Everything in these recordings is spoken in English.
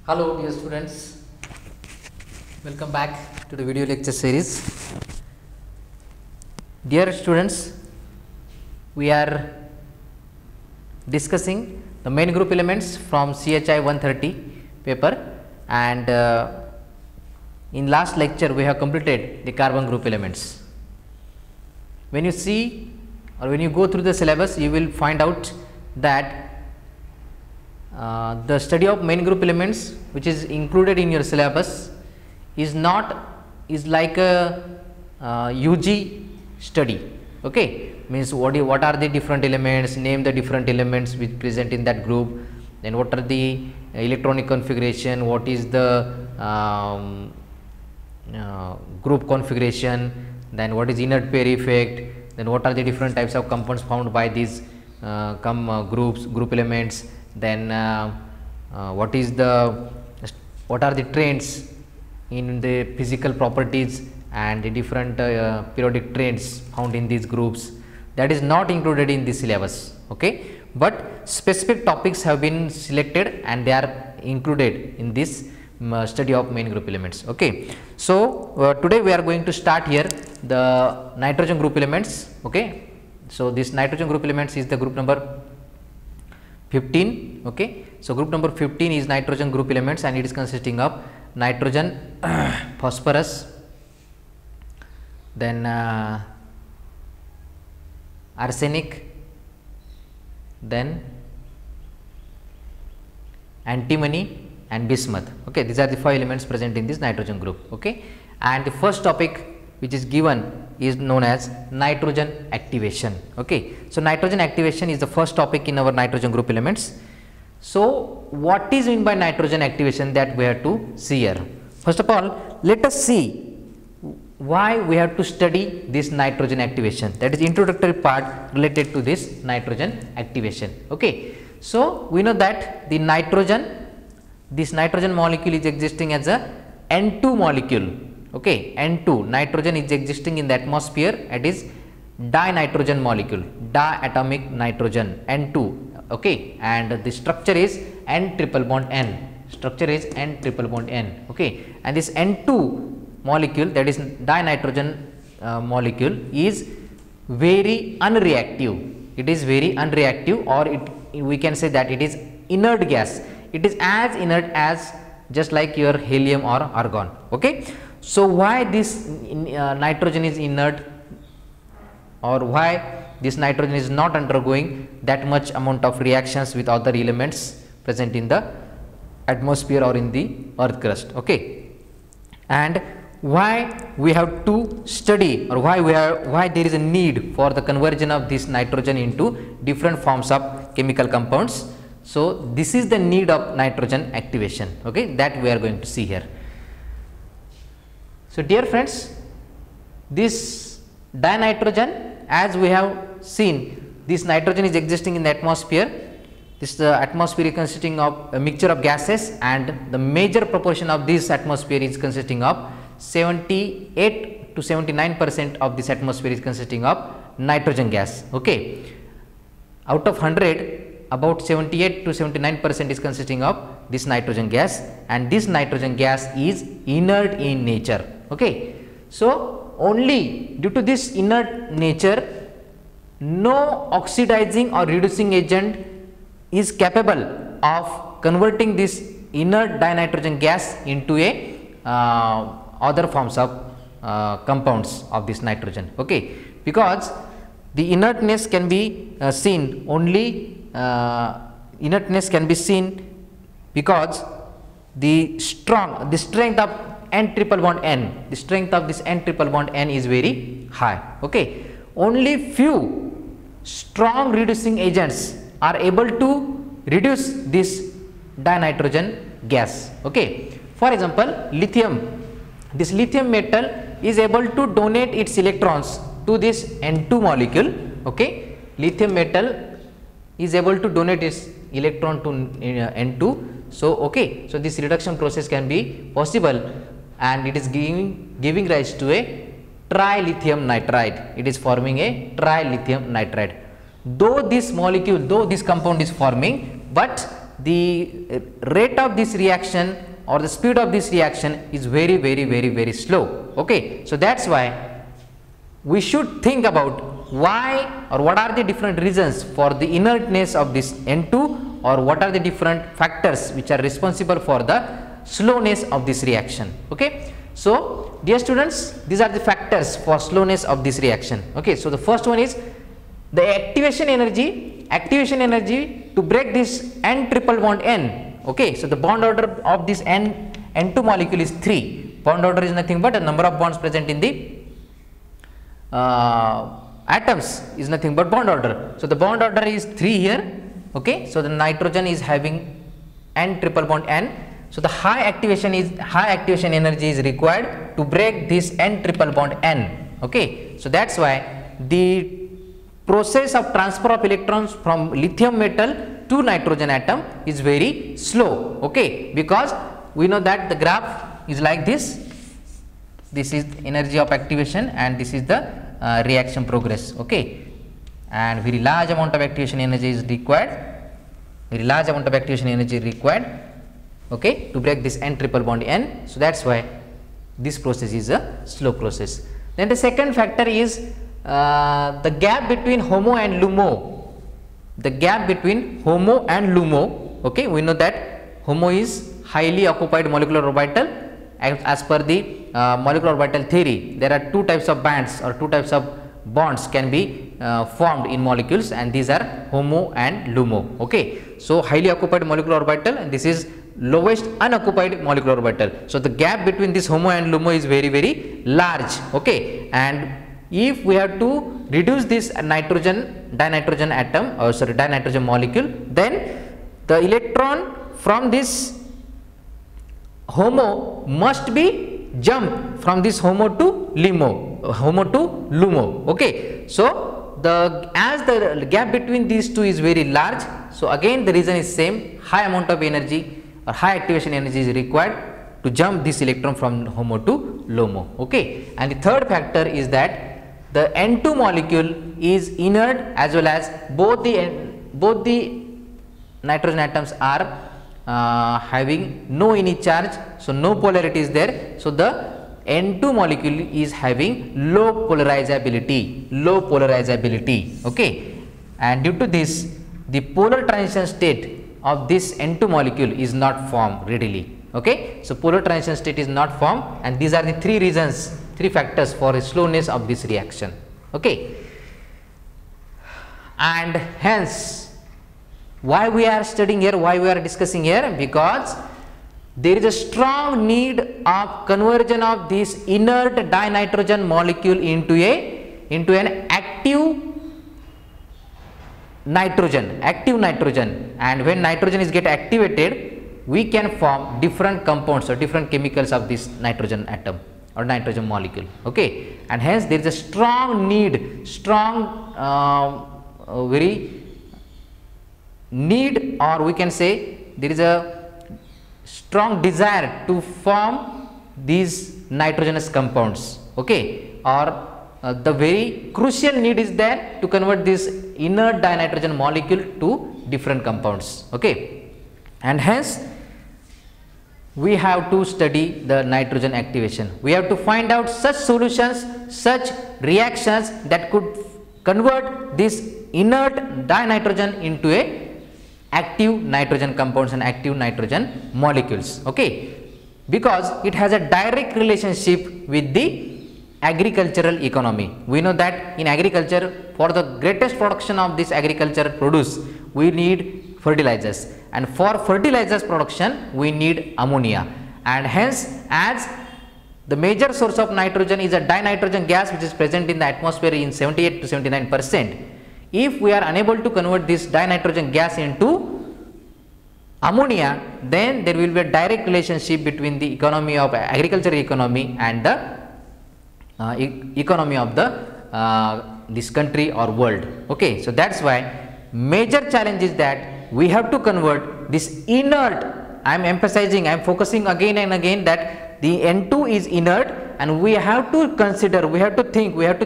Hello dear students, welcome back to the video lecture series. Dear students, we are discussing the main group elements from CHI 130 paper, and in last lecture we have completed the carbon group elements. When you see or when you go through the syllabus, you will find out that the study of main group elements which is included in your syllabus is like a UG study. Okay, means what are the different elements, name the different elements which present in that group, then what are the electronic configuration, what is the group configuration, then what is inert pair effect, then what are the different types of compounds found by these group elements, then what are the trends in the physical properties and the different periodic trends found in these groups. That is not included in the syllabus, okay, but specific topics have been selected and they are included in this study of main group elements. Okay, so today we are going to start here the nitrogen group elements. Okay, so this nitrogen group elements is the group number 15. Okay, so group number 15 is nitrogen group elements and it is consisting of nitrogen, phosphorus, then arsenic, then antimony and bismuth. Okay, these are the 5 elements present in this nitrogen group. Okay, and the first topic which is given is known as nitrogen activation. Okay, so nitrogen activation is the first topic in our nitrogen group elements. So what is meant by nitrogen activation, that we have to see here. First of all, let us see why we have to study this nitrogen activation, that is introductory part related to this nitrogen activation. Okay, so we know that this nitrogen molecule is existing as a N2 molecule. Okay, N2, nitrogen is existing in the atmosphere, it is dinitrogen molecule, diatomic nitrogen, N2. Okay, and the structure is N triple bond N, structure is N triple bond N. Okay, and this N2 molecule, that is dinitrogen molecule, is very unreactive. It is very unreactive, or we can say that it is inert gas. It is as inert as just like your helium or argon. Okay, so why this nitrogen is inert, or why this nitrogen is not undergoing that much amount of reactions with other elements present in the atmosphere or in the earth crust. Okay, and why we have to study, or why there is a need for the conversion of this nitrogen into different forms of chemical compounds. So this is the need of nitrogen activation. Okay, that we are going to see here. So dear friends, this dinitrogen, as we have seen, this nitrogen is existing in the atmosphere. This atmosphere is consisting of a mixture of gases, and the major proportion of this atmosphere is consisting of 78 to 79% of this atmosphere is consisting of nitrogen gas. Okay, out of 100, about 78 to 79% is consisting of this nitrogen gas, and this nitrogen gas is inert in nature. Okay, so only due to this inert nature, no oxidizing or reducing agent is capable of converting this inert dinitrogen gas into a other forms of compounds of this nitrogen. Okay, because the inertness can be seen only because the strength of N triple bond N, the strength of this N triple bond N is very high. Okay, only few strong reducing agents are able to reduce this dinitrogen gas. Okay, for example, lithium, this lithium metal is able to donate its electrons to this N2 molecule. Okay, lithium metal is able to donate its electron to N2. So okay, so this reduction process can be possible, and it is giving rise to a trilithium nitride. It is forming a trilithium nitride. Though this compound is forming, but the rate of this reaction or the speed of this reaction is very slow. Okay, so that's why we should think about why or what are the different reasons for the inertness of this N2, or what are the different factors which are responsible for the slowness of this reaction. Okay, so dear students, these are the factors for slowness of this reaction. Okay, so the first one is the activation energy to break this N triple bond N. Okay, so the bond order of this N2 molecule is 3. Bond order is nothing but a number of bonds present in the atoms is nothing but bond order. So the bond order is 3 here. Okay, so the nitrogen is having N triple bond N. So the high activation energy is required to break this N triple bond N. Okay, so that's why the process of transfer of electrons from lithium metal to nitrogen atom is very slow. Okay, because we know that the graph is like this. This is energy of activation and this is the reaction progress. Okay, and very large amount of activation energy is required. Okay, to break this N triple bond N. So that's why this process is a slow process. Then the second factor is the gap between HOMO and LUMO. The gap between HOMO and LUMO. Okay, we know that HOMO is highly occupied molecular orbital. As per the molecular orbital theory, there are two types of bands or two types of bonds can be formed in molecules, and these are HOMO and LUMO. Okay, so highly occupied molecular orbital, and this is lowest unoccupied molecular orbital. So the gap between this HOMO and LUMO is very large. Okay, and if we have to reduce this dinitrogen atom, or sorry, dinitrogen molecule, then the electron from this HOMO must be jumped from this HOMO to LUMO. Okay, so as the gap between these two is very large, so again the reason is same, high amount of energy or high activation energy is required to jump this electron from HOMO to LUMO. Okay, and the third factor is that the N2 molecule is inert, as well as both the nitrogen atoms are having no any charge, so no polarity is there. So the N2 molecule is having low polarizability. Okay, and due to this, the polar transition state of this N2 molecule is not formed readily. Okay, so polar transition state is not formed, and these are the three factors for the slowness of this reaction. Okay, and hence why we are studying here, why we are discussing here, because there is a strong need of conversion of this inert dinitrogen molecule into an active nitrogen, and when nitrogen is get activated, we can form different compounds or different chemicals of this nitrogen atom or nitrogen molecule. Okay, and hence there is a strong need, or we can say there is a strong desire to form these nitrogenous compounds. Okay, or the very crucial need is there to convert this inert dinitrogen molecule to different compounds. Okay, and hence we have to study the nitrogen activation. We have to find out such solutions, such reactions that could convert this inert dinitrogen into a active nitrogen compounds and active nitrogen molecules. Okay, because it has a direct relationship with the agricultural economy. We know that in agriculture, for the greatest production of this agricultural produce, we need fertilizers, and for fertilizers production we need ammonia, and hence as the major source of nitrogen is a dinitrogen gas which is present in the atmosphere in 78 to 79%. If we are unable to convert this dinitrogen gas into ammonia, then there will be a direct relationship between the economy of agricultural economy and the economy of the this country or world. Okay, so that's why major challenge is that we have to convert this inert, I am emphasizing, I am focusing again and again that the N2 is inert, and we have to consider, we have to think, we have to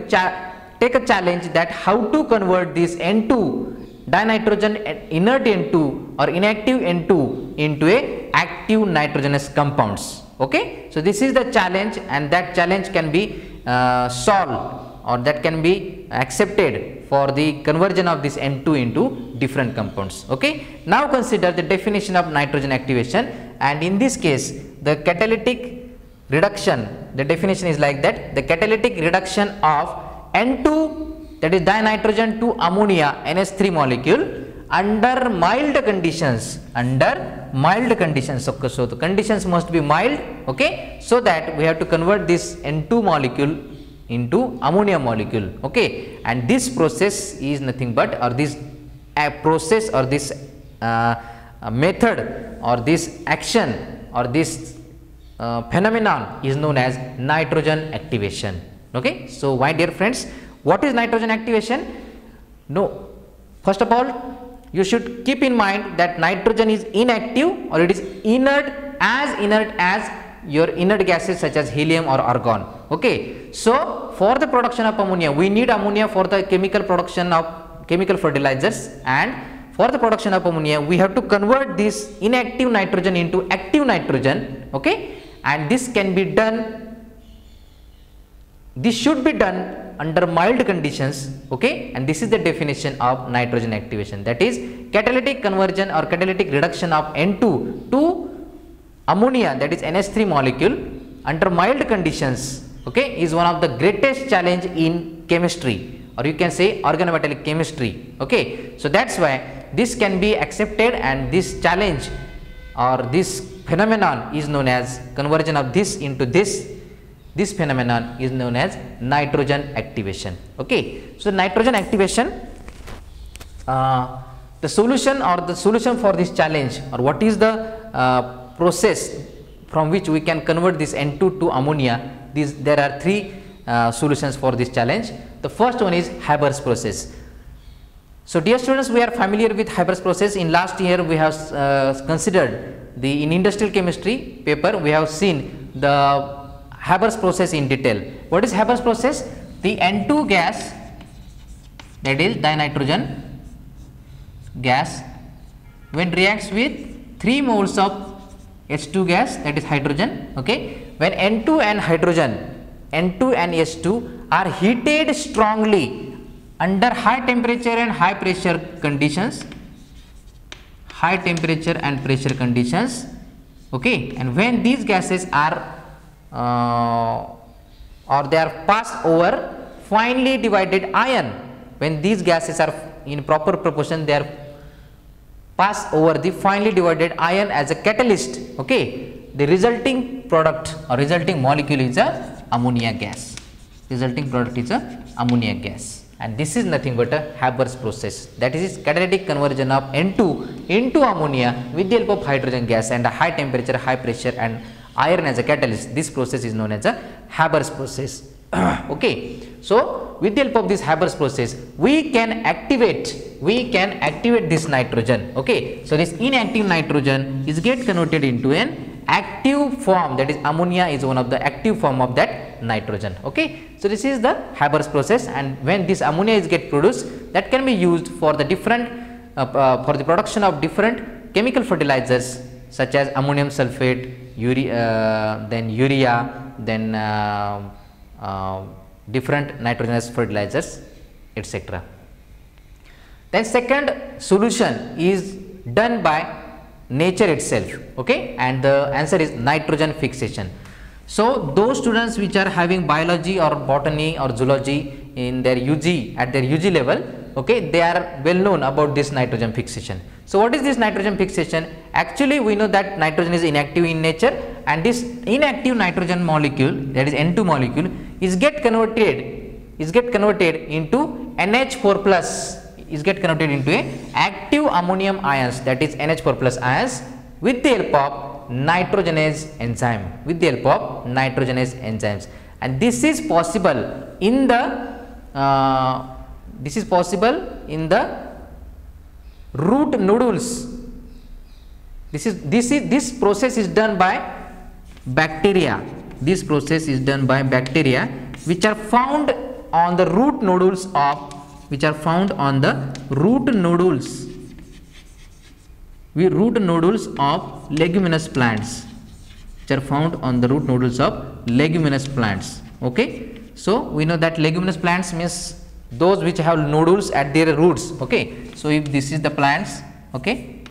take a challenge that how to convert this N2 dinitrogen inert N2 or inactive N2 into a active nitrogenous compounds. Okay, so this is the challenge, and that challenge can be solved, or that can be accepted for the conversion of this N2 into different compounds. Okay, now consider the definition of nitrogen activation, and in this case the catalytic reduction, the definition is like that: the catalytic reduction of N2, that is dinitrogen, to ammonia NH3 molecule under mild conditions, okay, so the conditions must be mild. Okay, so that we have to convert this N2 molecule into ammonia molecule. Okay, and this process is nothing but, or this process, or this method, or this action, or this phenomenon is known as nitrogen activation. Okay, so my dear friends, what is nitrogen activation? No, first of all you should keep in mind that nitrogen is inactive, or it is inert as your inert gases such as helium or argon. Okay, so for the production of ammonia, we need ammonia for the chemical production of chemical fertilizers, and for the production of ammonia we have to convert this inactive nitrogen into active nitrogen. Okay, and this can be done, this should be done under mild conditions. Okay, and this is the definition of nitrogen activation, that is catalytic conversion or catalytic reduction of N2 to ammonia, that is NH3 molecule, under mild conditions. Okay, is one of the greatest challenge in chemistry, or you can say organometallic chemistry. Okay, so that's why this can be accepted, and this challenge or this phenomenon is known as conversion of this into this. This phenomenon is known as nitrogen activation. Okay, so nitrogen activation, the solution for this challenge, or what is the process from which we can convert this N2 to ammonia, there are three solutions for this challenge. The first one is Haber's process. So dear students, we are familiar with Haber's process. In last year we have considered in industrial chemistry paper, we have seen the Haber's process in detail. What is Haber's process? The N2 gas, that is dinitrogen gas, when reacts with 3 moles of H2 gas, that is hydrogen. Okay, when N2 and H2 are heated strongly under high temperature and high pressure conditions, okay, and when these gases are or they are passed over finely divided iron, when these gases are in proper proportion, they are passed over the finely divided iron as a catalyst. Okay, the resulting product or resulting molecule is a ammonia gas. And this is nothing but a Haber's process, that is catalytic conversion of N2 into ammonia with the help of hydrogen gas and a high temperature, high pressure and iron as a catalyst. This process is known as a Haber's process. Okay, so with the help of this Haber's process we can activate this nitrogen. Okay, so this inactive nitrogen is get converted into an active form, that is ammonia is one of the active form of that nitrogen. Okay, so this is the Haber's process, and when this ammonia is get produced, that can be used for the different for the production of different chemical fertilizers such as ammonium sulfate, then urea, then different nitrogenous fertilizers, etc. Then second solution is done by nature itself. Okay, and the answer is nitrogen fixation. So those students which are having biology or botany or zoology in their UG, at their UG level, okay, they are well known about this nitrogen fixation. So what is this nitrogen fixation? Actually we know that nitrogen is inactive in nature, and this inactive nitrogen molecule, that is N2 molecule, is get converted into NH4 plus, is get converted into a active ammonium ions, that is NH4 plus ions, with the help of nitrogenase enzyme, and this is possible in the root nodules. This process is done by bacteria. Which are found on the root nodules of which are found on the root nodules of leguminous plants, which are found on the root nodules of leguminous plants. Okay, so we know that leguminous plants means those which have nodules at their roots. Okay, so if this is the plants, okay,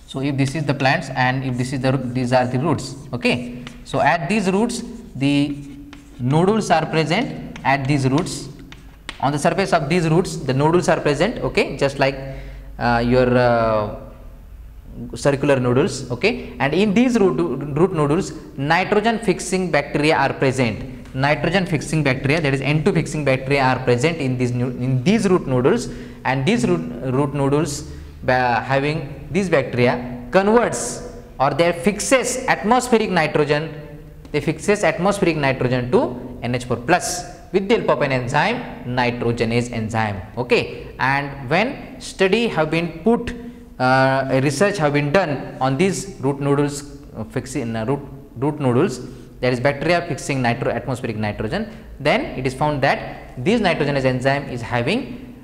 so if this is the plants and if this is the, these are the roots. Okay, so at these roots the nodules are present at these roots. On the surface of these roots the nodules are present. Okay, just like your circular nodules. Okay, and in these root nodules nitrogen fixing bacteria are present. Nitrogen fixing bacteria, that is N2 fixing bacteria, are present in these root nodules, and these root nodules having these bacteria converts or they fixes atmospheric nitrogen. They fixes atmospheric nitrogen to NH4 plus with the help of an enzyme, nitrogenase enzyme. Okay, and when study have been put, research have been done on these root nodules, fixing root nodules, that is bacteria fixing atmospheric nitrogen, then it is found that this nitrogenase enzyme is having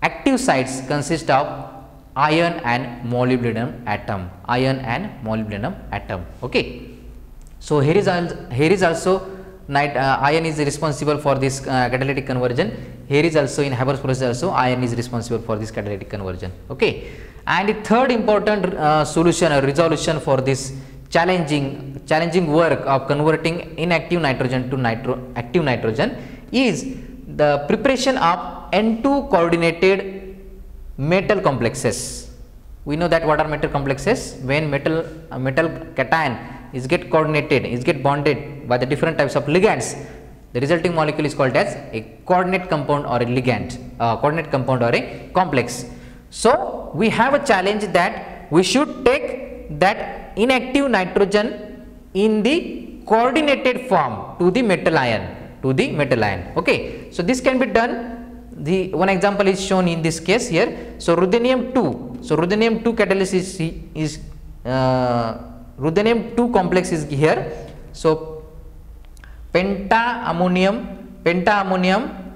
active sites consist of iron and molybdenum atom. Okay, so here is also iron is responsible for this catalytic conversion. Here is also in Haber's process also iron is responsible for this catalytic conversion. Okay, and the third important solution or resolution for this challenging work of converting inactive nitrogen to active nitrogen is the preparation of N2 coordinated metal complexes. We know that what are metal complexes? When metal cation is get coordinated, is get bonded by the different types of ligands, the resulting molecule is called as a coordinate compound or a ligand, coordinate compound or a complex. So we have a challenge that we should take that inactive nitrogen in the coordinated form to the metal ion. Okay, so this can be done. The one example is shown in this case here. So ruthenium 2. So ruthenium 2 catalysis is ruthenium 2 complex is here. So penta-ammonium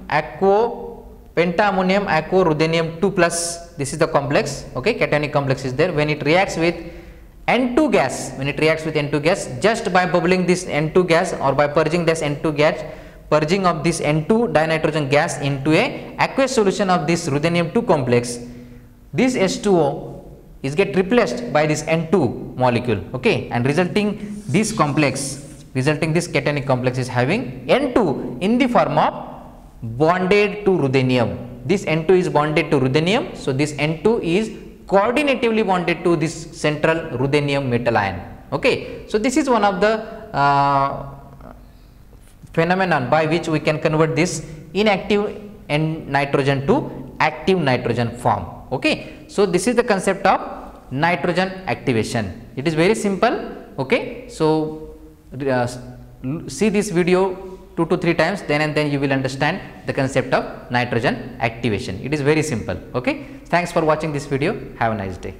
aquo ruthenium 2 plus, this is the complex. Okay, cationic complex is there. When it reacts with N2 gas, just by bubbling this N2 gas or by purging this N2 gas, purging of this N2 dinitrogen gas into a aqueous solution of this ruthenium 2 complex, this H2O is get replaced by this N2 molecule. Okay, and resulting this cationic complex is having N2 in the form of bonded to ruthenium. This N2 is bonded to ruthenium, so this N2 is coordinatively bonded to this central ruthenium metal ion. Okay, so this is one of the phenomenon by which we can convert this inactive nitrogen to active nitrogen form. Okay, so this is the concept of nitrogen activation. It is very simple. Okay, so see this video 2 to 3 times, then and then you will understand the concept of nitrogen activation. It is very simple. Okay, thanks for watching this video. Have a nice day.